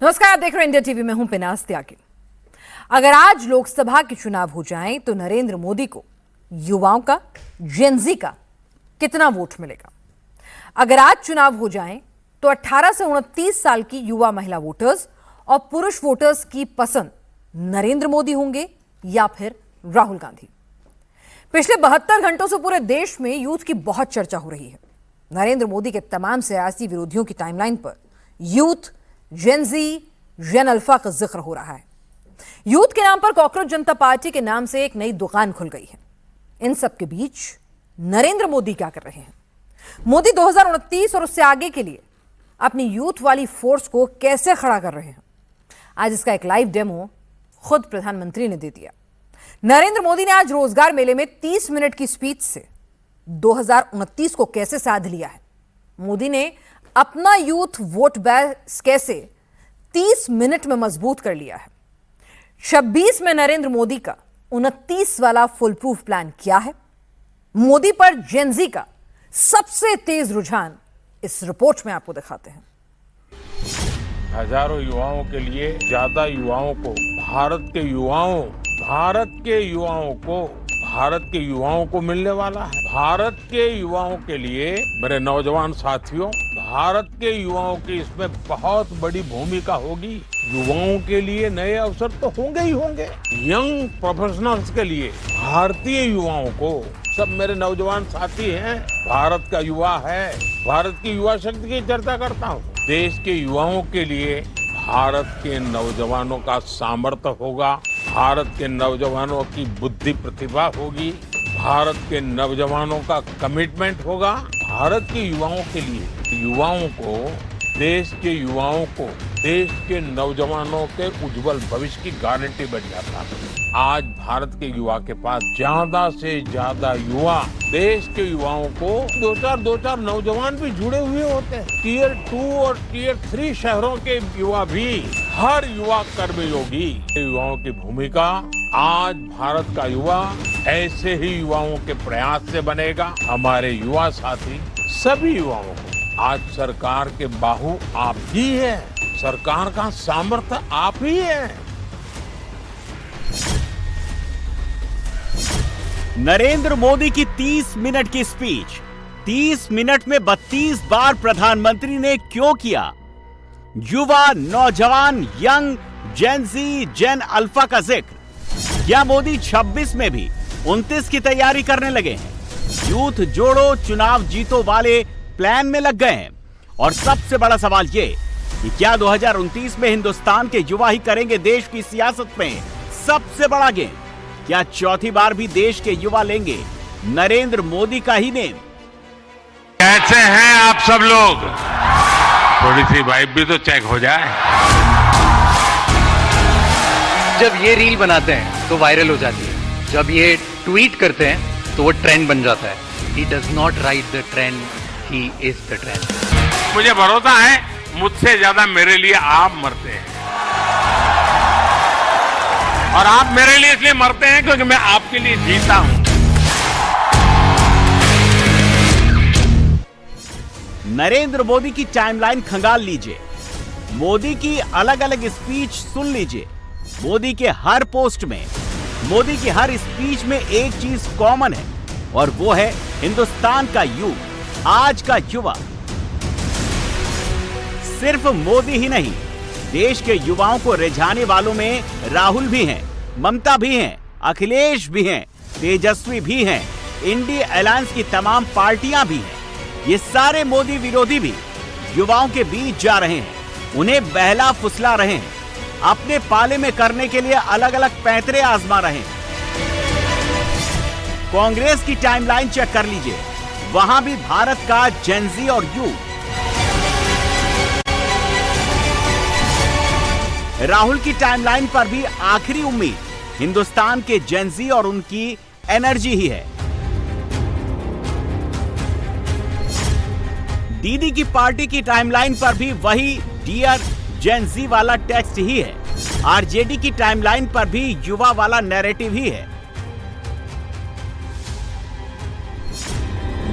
नमस्कार, आप देख रहे हैं इंडिया टीवी में हूं पिनास त्यागी। अगर आज लोकसभा के चुनाव हो जाएं तो नरेंद्र मोदी को युवाओं का, जेनजी का कितना वोट मिलेगा? अगर आज चुनाव हो जाएं तो 18 से 29 साल की युवा महिला वोटर्स और पुरुष वोटर्स की पसंद नरेंद्र मोदी होंगे या फिर राहुल गांधी? पिछले 72 घंटों से पूरे देश में यूथ की बहुत चर्चा हो रही है। नरेंद्र मोदी के तमाम सियासी विरोधियों की टाइमलाइन पर यूथ, जेनजी, जेन अल्फा का जिक्र हो रहा है। यूथ के नाम पर कॉकरोच जनता पार्टी के नाम से एक नई दुकान खुल गई है। इन सब के बीच नरेंद्र मोदी क्या कर रहे हैं? मोदी 2029 और उससे आगे के लिए अपनी यूथ वाली फोर्स को कैसे खड़ा कर रहे हैं? आज इसका एक लाइव डेमो खुद प्रधानमंत्री ने दे दिया। नरेंद्र मोदी ने आज रोजगार मेले में 30 मिनट की स्पीच से 2029 को कैसे साध लिया है? मोदी ने अपना यूथ वोट बैंक कैसे 30 मिनट में मजबूत कर लिया है? 26 में नरेंद्र मोदी का 29 वाला फुल प्रूफ प्लान क्या है? मोदी पर जेनजी का सबसे तेज रुझान इस रिपोर्ट में आपको दिखाते हैं। हजारों युवाओं के लिए ज्यादा युवाओं को भारत के युवाओं को मिलने वाला है। भारत के युवाओं के लिए मेरे नौजवान साथियों, भारत के युवाओं की इसमें बहुत बड़ी भूमिका होगी। युवाओं के लिए नए अवसर तो होंगे ही होंगे। यंग प्रोफेशनल्स के लिए भारतीय युवाओं को, सब मेरे नौजवान साथी हैं, भारत का युवा है, भारत की युवा शक्ति की चर्चा करता हूँ। देश के युवाओं के लिए भारत के नौजवानों का सामर्थ्य होगा, भारत के नौजवानों की बुद्धि प्रतिभा होगी, भारत के नौजवानों का कमिटमेंट होगा। भारत के युवाओं के लिए, युवाओं को, देश के युवाओं को, देश के नौजवानों के उज्जवल भविष्य की गारंटी बन जाता है। आज भारत के युवा के पास ज्यादा से ज्यादा युवा, देश के युवाओं को दो चार नौजवान भी जुड़े हुए होते हैं। टियर 2 और टियर 3 शहरों के युवा भी, हर युवा कर्मयोगी। युवाओं की भूमिका, आज भारत का युवा ऐसे ही युवाओं के प्रयास से बनेगा। हमारे युवा साथी, सभी युवाओं को आज सरकार के बाहु आप ही है, सरकार का सामर्थ्य आप ही है। नरेंद्र मोदी की 30 मिनट की स्पीच, 30 मिनट में 32 बार प्रधानमंत्री ने क्यों किया? युवा, नौजवान, यंग, जेनजी, जेन अल्फा का जिक्र। क्या मोदी 26 में भी 29 की तैयारी करने लगे हैं? यूथ जोड़ो चुनाव जीतो वाले प्लान में लग गए हैं। और सबसे बड़ा सवाल ये कि क्या 2029 में हिंदुस्तान के युवा ही करेंगे देश की सियासत में सबसे बड़ा गेम? क्या चौथी बार भी देश के युवा लेंगे नरेंद्र मोदी का ही नेम? कैसे हैं आप सब लोग? थोड़ी सी वाइब भी तो चेक हो जाए। जब ये रील बनाते हैं तो वायरल हो जाती है, जब ये ट्वीट करते हैं तो वो ट्रेंड बन जाता है। He does not write the trend, he is the trend. मुझे भरोसा है, मुझसे ज्यादा मेरे लिए आप मरते हैं, और आप मेरे लिए इसलिए मरते हैं क्योंकि मैं आपके लिए जीता हूं। नरेंद्र मोदी की टाइमलाइन खंगाल लीजिए, मोदी की अलग अलग स्पीच सुन लीजिए। मोदी के हर पोस्ट में, मोदी की हर स्पीच में एक चीज कॉमन है, और वो है हिंदुस्तान का यूथ, आज का युवा। सिर्फ मोदी ही नहीं, देश के युवाओं को रिझाने वालों में राहुल भी हैं, ममता भी हैं, अखिलेश भी हैं, तेजस्वी भी हैं, इंडिया अलायंस की तमाम पार्टियां भी हैं। ये सारे मोदी विरोधी भी युवाओं के बीच जा रहे हैं, उन्हें बहला फुसला रहे हैं, अपने पाले में करने के लिए अलग अलग पैंतरे आजमा रहे हैं। कांग्रेस की टाइमलाइन चेक कर लीजिए, वहां भी भारत का जेनजी और यूथ। राहुल की टाइमलाइन पर भी आखिरी उम्मीद हिंदुस्तान के जेनजी और उनकी एनर्जी ही है। दीदी की पार्टी की टाइमलाइन पर भी वही डियर जेनजी वाला टेक्स्ट ही है। आरजेडी की टाइमलाइन पर भी युवा वाला नैरेटिव ही है।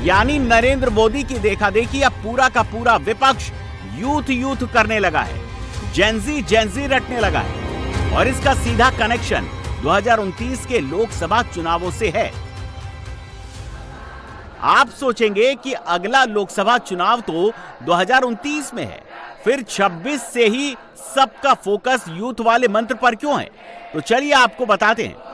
यानी नरेंद्र मोदी की देखा देखी अब पूरा का पूरा विपक्ष यूथ यूथ करने लगा है। जेंजी रटने लगा है और इसका सीधा कनेक्शन 2029 के लोकसभा चुनावों से है। आप सोचेंगे कि अगला लोकसभा चुनाव तो 2029 में है, फिर 26 से ही सबका फोकस यूथ वाले मंत्र पर क्यों है? तो चलिए आपको बताते हैं।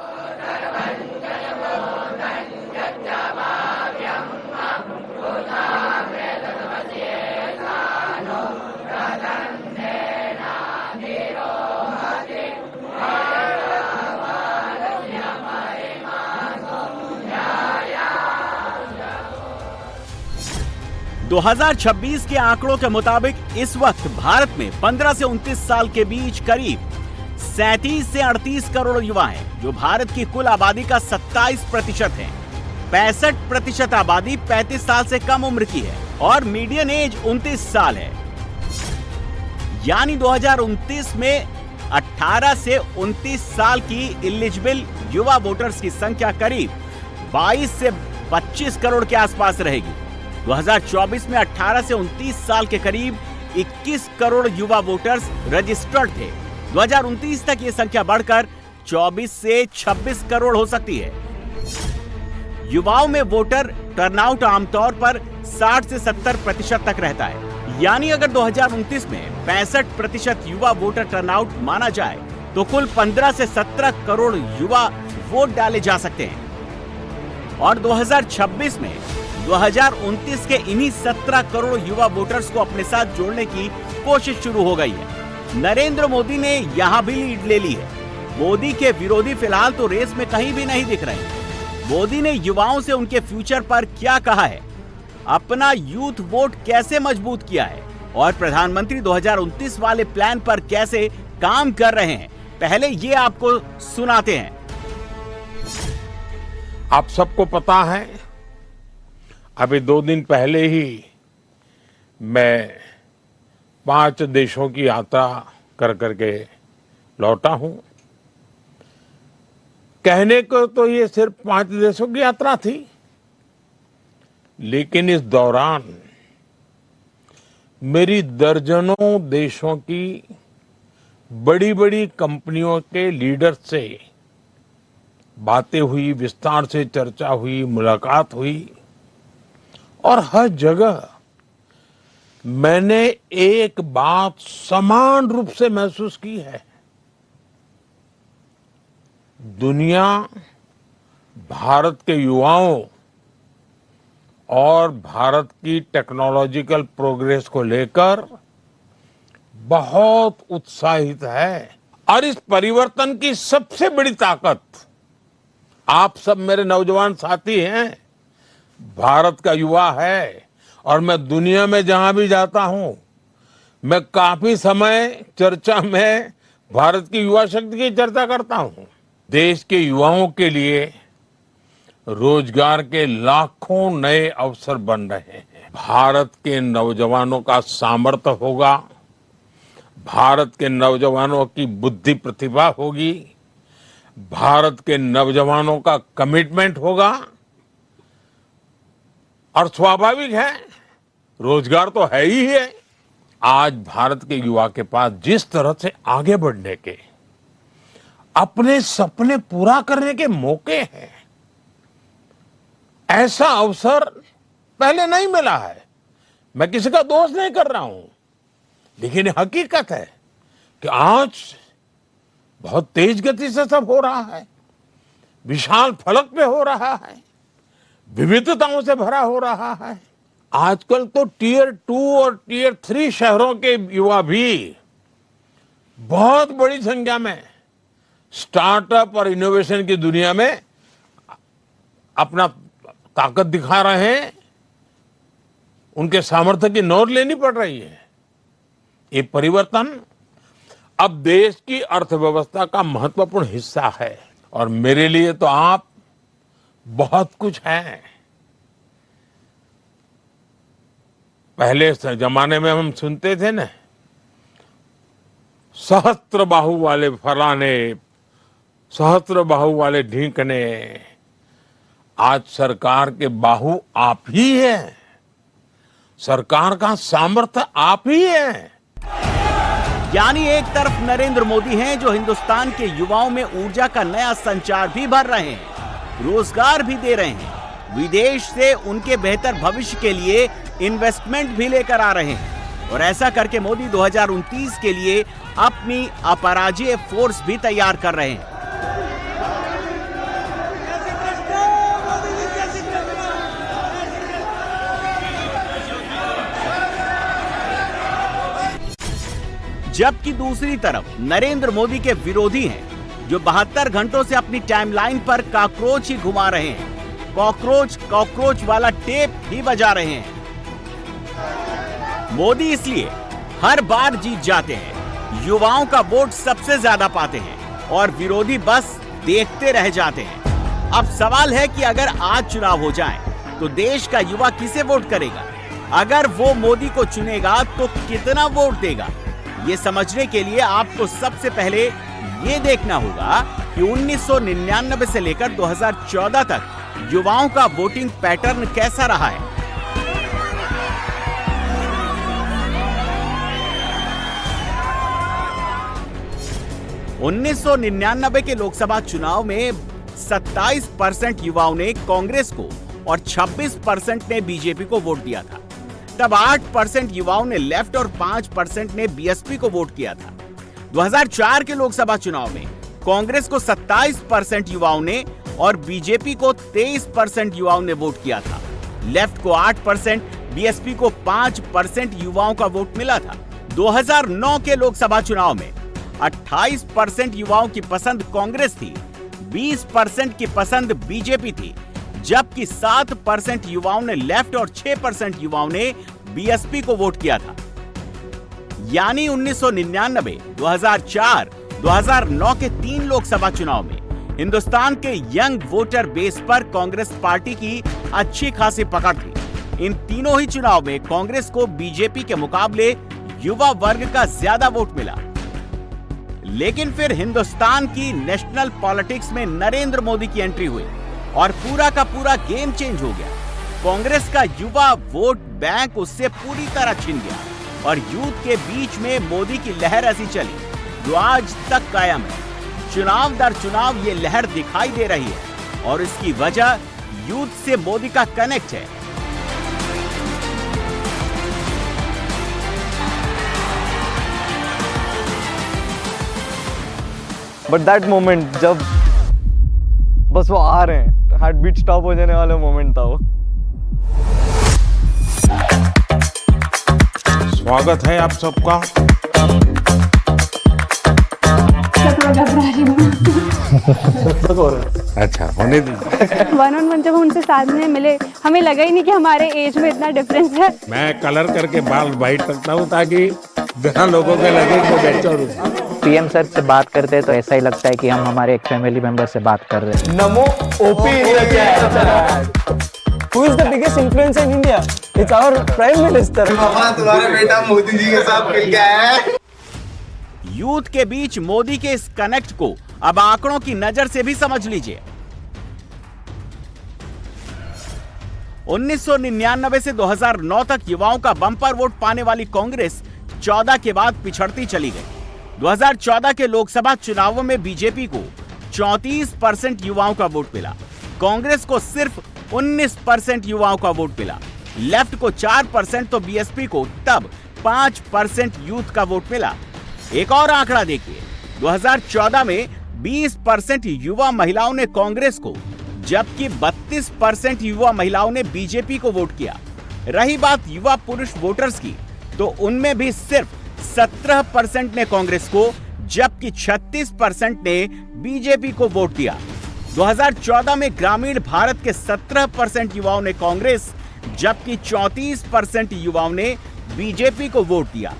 दो 2026 के आंकड़ों के मुताबिक इस वक्त भारत में 15 से 29 साल के बीच करीब 37 से 38 करोड़ युवा हैं, जो भारत की कुल आबादी का 27% है। 65% आबादी 35 साल से कम उम्र की है और मीडियन एज 29 साल है। यानी 2029 में 18 से 29 साल की एलिजिबल युवा वोटर्स की संख्या करीब 22 से 25 करोड़ के आसपास रहेगी। 2024 में 18 से 29 साल के करीब 21 करोड़ युवा वोटर्स रजिस्टर्ड थे। 2029 तक ये संख्या बढ़कर 24 से 26 करोड़ हो सकती है। युवाओं में वोटर टर्नआउट आमतौर पर 60 से 70% तक रहता है। यानी अगर 2029 में 65% युवा वोटर टर्नआउट माना जाए तो कुल 15 से 17 करोड़ युवा वोट डाले जा सकते हैं। और 2026 में 2029 के इन्हीं 17 करोड़ युवा वोटर्स को अपने साथ जोड़ने की कोशिश शुरू हो गई है। नरेंद्र मोदी ने यहां भी लीड ले ली है। मोदी के विरोधी फिलहाल तो रेस में कहीं भी नहीं दिख रहे। मोदी ने युवाओं से उनके फ्यूचर पर क्या कहा है, अपना यूथ वोट कैसे मजबूत किया है और प्रधानमंत्री 2029 वाले प्लान पर कैसे काम कर रहे हैं, पहले ये आपको सुनाते हैं। आप सबको पता है, अभी 2 दिन पहले ही मैं 5 देशों की यात्रा कर करके लौटा हूं। कहने को तो ये सिर्फ 5 देशों की यात्रा थी, लेकिन इस दौरान मेरी दर्जनों देशों की बड़ी बड़ी कंपनियों के लीडर से बातें हुई, विस्तार से चर्चा हुई, मुलाकात हुई और हर जगह मैंने एक बात समान रूप से महसूस की है। दुनिया भारत के युवाओं और भारत की टेक्नोलॉजिकल प्रोग्रेस को लेकर बहुत उत्साहित है। और इस परिवर्तन की सबसे बड़ी ताकत आप सब मेरे नौजवान साथी हैं, भारत का युवा है। और मैं दुनिया में जहां भी जाता हूं, मैं काफी समय चर्चा में भारत की युवा शक्ति की चर्चा करता हूं। देश के युवाओं के लिए रोजगार के लाखों नए अवसर बन रहे हैं। भारत के नौजवानों का सामर्थ्य होगा, भारत के नौजवानों की बुद्धि प्रतिभा होगी, भारत के नौजवानों का कमिटमेंट होगा और स्वाभाविक है, रोजगार तो है ही है। आज भारत के युवा के पास जिस तरह से आगे बढ़ने के, अपने सपने पूरा करने के मौके हैं, ऐसा अवसर पहले नहीं मिला है। मैं किसी का दोष नहीं कर रहा हूं, लेकिन ये हकीकत है कि आज बहुत तेज गति से सब हो रहा है, विशाल फलक पे हो रहा है, विविधताओं से भरा हो रहा है। आजकल तो टियर 2 और टियर 3 शहरों के युवा भी बहुत बड़ी संख्या में स्टार्टअप और इनोवेशन की दुनिया में अपना ताकत दिखा रहे हैं। उनके सामर्थ्य की नोट लेनी पड़ रही है। ये परिवर्तन अब देश की अर्थव्यवस्था का महत्वपूर्ण हिस्सा है और मेरे लिए तो आप बहुत कुछ हैं। पहले जमाने में हम सुनते थे ना, सहस्त्र बाहु वाले फलाने, सहस्त्र बाहु वाले ढींकने। आज सरकार के बाहु आप ही हैं, सरकार का सामर्थ्य आप ही है। यानी एक तरफ नरेंद्र मोदी हैं जो हिंदुस्तान के युवाओं में ऊर्जा का नया संचार भी भर रहे हैं, रोजगार भी दे रहे हैं, विदेश से उनके बेहतर भविष्य के लिए इन्वेस्टमेंट भी लेकर आ रहे हैं और ऐसा करके मोदी 2029 के लिए अपनी अपराजेय फोर्स भी तैयार कर रहे हैं। जबकि दूसरी तरफ नरेंद्र मोदी के विरोधी हैं जो 72 घंटों से अपनी टाइमलाइन पर कॉकरोच ही घुमा रहे हैं, कॉकरोच वाला टेप ही बजा रहे हैं। मोदी इसलिए हर बार जीत जाते हैं, युवाओं का वोट सबसे ज्यादा पाते हैं और विरोधी बस देखते रह जाते हैं। अब सवाल है कि अगर आज चुनाव हो जाए तो देश का युवा किसे वोट करेगा? अगर वो मोदी को चुनेगा तो कितना वोट देगा? ये समझने के लिए आपको सबसे पहले ये देखना होगा कि 1999 से लेकर 2014 तक युवाओं का वोटिंग पैटर्न कैसा रहा है। उन्नीस के लोकसभा चुनाव में 27% युवाओं ने कांग्रेस को और 26% ने बीजेपी को वोट दिया था। तब 8% युवाओं ने लेफ्ट और 5% ने बीएसपी को वोट किया था। 2004 के लोकसभा चुनाव में कांग्रेस को 27% युवाओं ने और बीजेपी को 23% युवाओं ने वोट किया था। लेफ्ट को 8%, बीएसपी को 5% युवाओं का वोट मिला था। 2009 के लोकसभा चुनाव में 28% युवाओं की पसंद कांग्रेस थी, 20% की पसंद बीजेपी थी, जबकि 7% युवाओं ने लेफ्ट और 6% युवाओं ने बीएसपी को वोट किया था। यानी 1999, 2004, 2009 के 3 लोकसभा चुनाव में हिंदुस्तान के यंग वोटर बेस पर कांग्रेस पार्टी की अच्छी खासी पकड़ थी। इन तीनों ही चुनाव में कांग्रेस को बीजेपी के मुकाबले युवा वर्ग का ज्यादा वोट मिला। लेकिन फिर हिंदुस्तान की नेशनल पॉलिटिक्स में नरेंद्र मोदी की एंट्री हुई और पूरा का पूरा गेम चेंज हो गया। कांग्रेस का युवा वोट बैंक उससे पूरी तरह छिन गया और यूथ के बीच में मोदी की लहर ऐसी चली जो आज तक कायम है। चुनाव दर चुनाव ये लहर दिखाई दे रही है और इसकी वजह यूथ से मोदी का कनेक्ट है। बट दैट मोमेंट जब बस वो आ रहे हैं, हार्ट बीट स्टॉप हो जाने वाला मोमेंट था वो। स्वागत है आप सबका। अच्छा, होने दीजिए। 1-on-1 जब हम उनसे साथ में मिले, हमें लगा ही नहीं कि हमारे एज में इतना डिफरेंस है। मैं कलर करके बाल वाइट करता हूँ ताकि बिना लोगों के लगे कि मैच्योर हूँ। पीएम सर से बात करते हैं तो ऐसा ही लगता है कि हम हमारे एक फैमिली मेंबर से बात कर रहे हैं। नमो OP Who is the biggest influencer in India? It's our Prime Minister. मामा तुम्हारा बेटा मोदी जी के साथ मिल गया है। यूथ के बीच मोदी के इस कनेक्ट को अब आंकड़ों की नजर से भी समझ लीजिए। 1999 से 2009 तक युवाओं का बम्पर वोट पाने वाली कांग्रेस 14 के बाद पिछड़ती चली गई। 2014 के लोकसभा चुनावों में बीजेपी को 34% युवाओं का वोट मिला, कांग्रेस को सिर्फ 19% युवाओं का वोट मिला, लेफ्ट को 4% तो बीएसपी को तब 5% यूथ का वोट मिला। एक और आंकड़ा देखिए, 2014 में 20% युवा महिलाओं ने कांग्रेस को, जबकि 32% युवा महिलाओं ने बीजेपी को वोट किया। रही बात युवा पुरुष वोटर्स की, तो उनमें भी सिर्फ 17% ने कांग्रेस को, जबकि 36% ने बीजेपी को वोट दिया। 2014 में ग्रामीण भारत के 17% युवाओं ने कांग्रेस, जबकि 34% युवाओं ने बीजेपी को वोट दिया।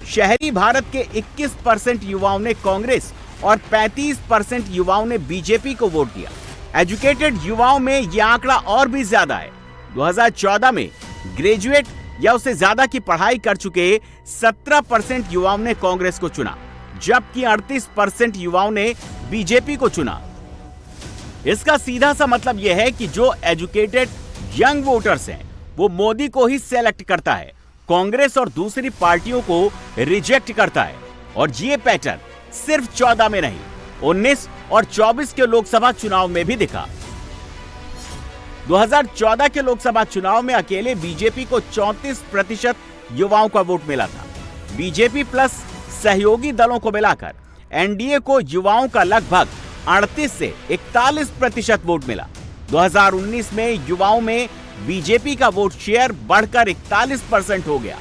शहरी भारत के 21% युवाओं ने कांग्रेस और 35% युवाओं ने बीजेपी को वोट दिया। एजुकेटेड युवाओं में यह आंकड़ा और भी ज्यादा है। 2014 में ग्रेजुएट या उससे ज्यादा की पढ़ाई कर चुके 17% युवाओं ने कांग्रेस को चुना, जबकि 38% युवाओं ने बीजेपी को चुना। इसका सीधा सा मतलब यह है कि जो एजुकेटेड यंग वोटर्स हैं वो मोदी को ही सेलेक्ट करता है, कांग्रेस और दूसरी पार्टियों को रिजेक्ट करता है। और ये पैटर्न सिर्फ 14 में नहीं, 19 और 24 के लोकसभा चुनाव में भी दिखा। 2014 के लोकसभा चुनाव में अकेले बीजेपी को 34% युवाओं का वोट मिला था। बीजेपी प्लस सहयोगी दलों को मिलाकर एनडीए को युवाओं का लगभग 38 से 41% वोट मिला। 2019 में युवाओं में बीजेपी का वोट शेयर बढ़कर 41% हो गया,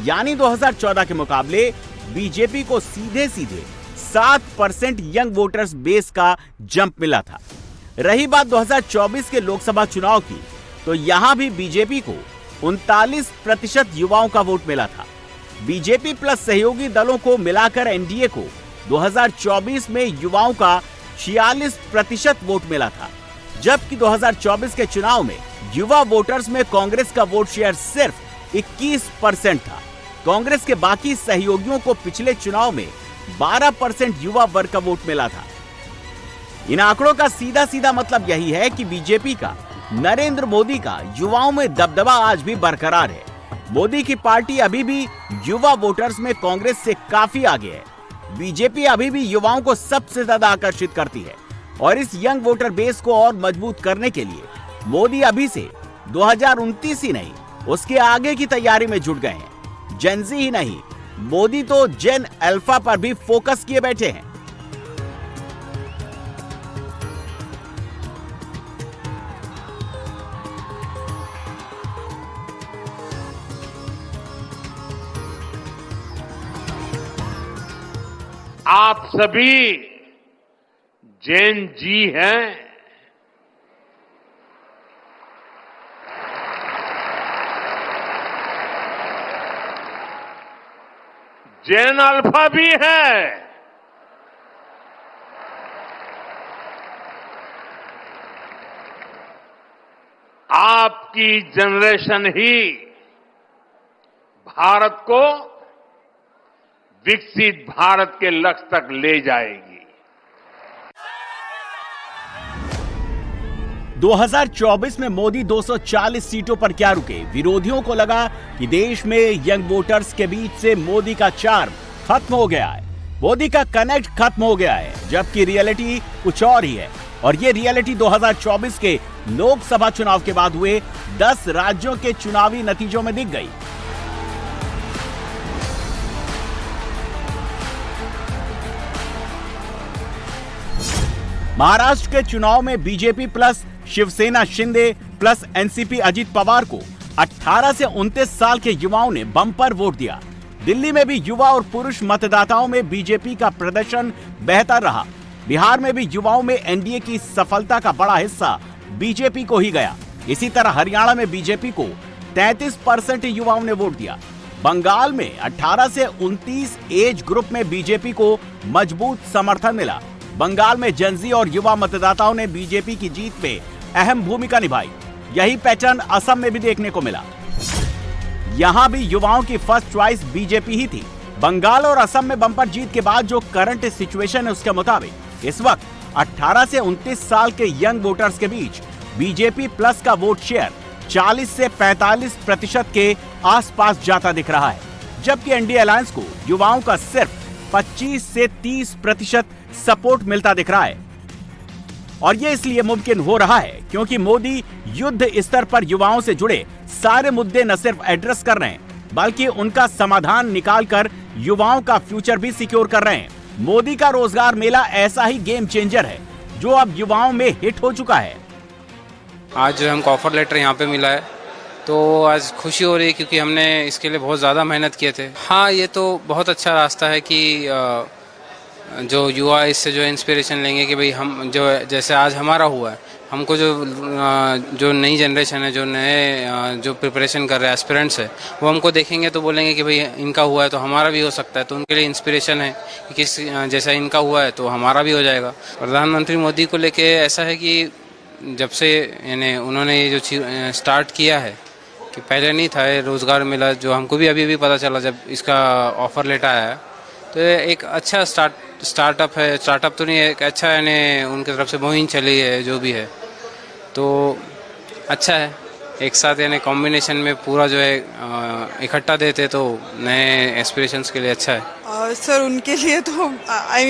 यानी 2014 के मुकाबले बीजेपी को सीधे 7% यंग वोटर्स बेस का जंप मिला था। रही बात 2024 के लोकसभा चुनाव की, तो यहां भी बीजेपी को 39% युवाओं का वोट मिला था। बीजेपी प्लस सहयोगी दलों को मिलाकर एनडीए को 2024 में युवाओं का 46% वोट मिला था, जबकि 2024 के चुनाव में युवा वोटर्स में कांग्रेस का वोट शेयर सिर्फ 21% था। कांग्रेस के बाकी सहयोगियों को पिछले चुनाव में 12% युवा वर्ग का वोट मिला था। इन आंकड़ों का सीधा सीधा मतलब यही है कि बीजेपी का, नरेंद्र मोदी का युवाओं में दबदबा आज भी बरकरार है। मोदी की पार्टी अभी भी युवा वोटर्स में कांग्रेस से काफी आगे है। बीजेपी अभी भी युवाओं को सबसे ज्यादा आकर्षित करती है और इस यंग वोटर बेस को और मजबूत करने के लिए मोदी अभी से 2029 ही नहीं, उसके आगे की तैयारी में जुट गए हैं। जेन ज़ी ही नहीं, मोदी तो जेन अल्फा पर भी फोकस किए बैठे हैं। आप सभी जेन जी हैं। जेन अल्फा भी है। आपकी जनरेशन ही भारत को विकसित भारत के लक्ष्य तक ले जाएगी। 2024 में मोदी 240 सीटों पर क्या रुके? विरोधियों को लगा कि देश में यंग वोटर्स के बीच से मोदी का चार्म खत्म हो गया है, मोदी का कनेक्ट खत्म हो गया है, जबकि रियलिटी कुछ और ही है। और ये रियलिटी 2024 के लोकसभा चुनाव के बाद हुए 10 राज्यों के चुनावी नतीजों में दिख गई। महाराष्ट्र के चुनाव में BJP plus Shiv Sena Shinde plus NCP Ajit Pawar को 18 से 29 साल के युवाओं ने बम्पर वोट दिया। दिल्ली में भी युवा और पुरुष मतदाताओं में बीजेपी का प्रदर्शन बेहतर रहा। बिहार में भी युवाओं में एनडीए की सफलता का बड़ा हिस्सा बीजेपी को ही गया। इसी तरह हरियाणा में बीजेपी को 33% युवाओं ने वोट दिया। बंगाल में 18 से 29 एज ग्रुप में बीजेपी को मजबूत समर्थन मिला। बंगाल में जेन ज़ी और युवा मतदाताओं ने बीजेपी की जीत में अहम भूमिका निभाई। यही पैटर्न असम में भी देखने को मिला। यहां भी युवाओं की फर्स्ट चॉइस बीजेपी ही थी। बंगाल और असम में बम्पर जीत के बाद जो करंट सिचुएशन है उसके मुताबिक इस वक्त 18 से 29 साल के यंग वोटर्स के बीच बीजेपी प्लस का वोट शेयर 40 से 45% के आसपास जाता दिख रहा है, जबकि एनडीए अलायंस को युवाओं का सिर्फ 25 से 30% सपोर्ट मिलता दिख रहा है। और ये इसलिए मुमकिन हो रहा है क्योंकि मोदी युद्ध स्तर पर युवाओं से जुड़े सारे मुद्दे न सिर्फ एड्रेस कर रहे हैं, बल्कि उनका समाधान निकालकर युवाओं का फ्यूचर भी सिक्योर कर रहे हैं। मोदी का रोजगार मेला ऐसा ही गेम चेंजर है जो अब युवाओं में हिट हो चुका है। आज जो हमको ऑफर लेटर यहाँ पे मिला है तो आज खुशी हो रही है क्योंकि हमने इसके लिए बहुत ज़्यादा मेहनत किए थे। हाँ, ये तो बहुत अच्छा रास्ता है कि जो युवा इससे जो इंस्पिरेशन लेंगे कि भाई हम जो जैसे आज हमारा हुआ है, हमको जो नई जनरेशन है, जो नए जो प्रिपरेशन कर रहे हैं एस्पिरेंट्स है, वो हमको देखेंगे तो बोलेंगे कि भाई इनका हुआ है तो हमारा भी हो सकता है। तो उनके लिए इंस्पिरेशन है कि किस जैसा इनका हुआ है तो हमारा भी हो जाएगा। प्रधानमंत्री मोदी को लेके ऐसा है कि जब से यानी उन्होंने ये जो स्टार्ट किया है कि पहले नहीं था ये रोज़गार मेला, जो हमको भी अभी पता चला जब इसका ऑफ़र लेटर आया, तो ये एक अच्छा स्टार्टअप है। स्टार्टअप तो नहीं है, एक अच्छा यानी उनकी तरफ से मुहिम चली है जो भी है, तो अच्छा है। एक साथ यानी कॉम्बिनेशन में पूरा जो है इकट्ठा देते तो नए एस्पिरेशंस के लिए अच्छा है। सर उनके लिए तो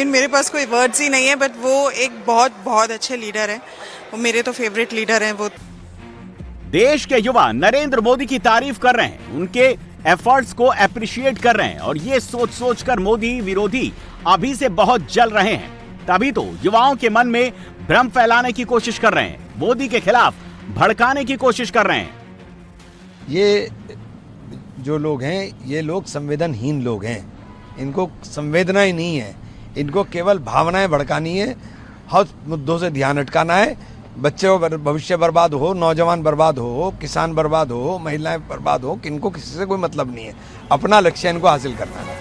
मेरे पास कोई वर्ड्स ही नहीं है, बट वो एक बहुत बहुत अच्छे लीडर हैं, वो मेरे तो फेवरेट लीडर हैं वो। देश के युवा नरेंद्र मोदी की तारीफ कर रहे हैं, उनके एफर्ट्स को अप्रिशिएट कर रहे हैं और ये सोच सोच कर मोदी विरोधी अभी से बहुत जल रहे हैं। तभी तो युवाओं के मन में भ्रम फैलाने की कोशिश कर रहे हैं, मोदी के खिलाफ भड़काने की कोशिश कर रहे हैं। ये जो लोग हैं, ये लोग संवेदनहीन लोग हैं, इनको संवेदना ही नहीं है, इनको केवल भावनाएं भड़कानी है, हर मुद्दों से ध्यान हटकाना है। बच्चों का भविष्य बर्बाद हो, नौजवान बर्बाद हो, किसान बर्बाद हो, महिलाएं बर्बाद हो, इनको किसी से कोई मतलब नहीं है, अपना लक्ष्य इनको हासिल करना है।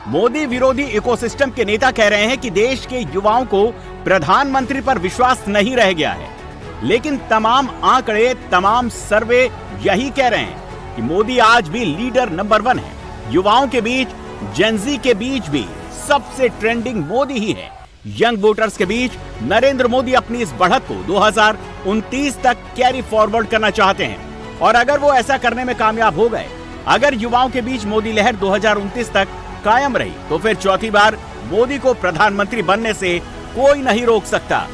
मोदी विरोधी इकोसिस्टम के नेता कह रहे हैं कि देश के युवाओं को प्रधानमंत्री पर विश्वास नहीं रह गया है, लेकिन तमाम आंकड़े, तमाम सर्वे यही कह रहे हैं कि मोदी आज भी लीडर नंबर 1 है। युवाओं के बीच, जेनजी के बीच भी सबसे ट्रेंडिंग मोदी ही है। यंग वोटर्स के बीच नरेंद्र मोदी अपनी इस बढ़त को 2029 तक कैरी फॉरवर्ड करना चाहते हैं और अगर वो ऐसा करने में कामयाब हो गए, अगर युवाओं के बीच मोदी लहर 2029 तक कायम रही, तो फिर चौथी बार मोदी को प्रधानमंत्री बनने से कोई नहीं रोक सकता।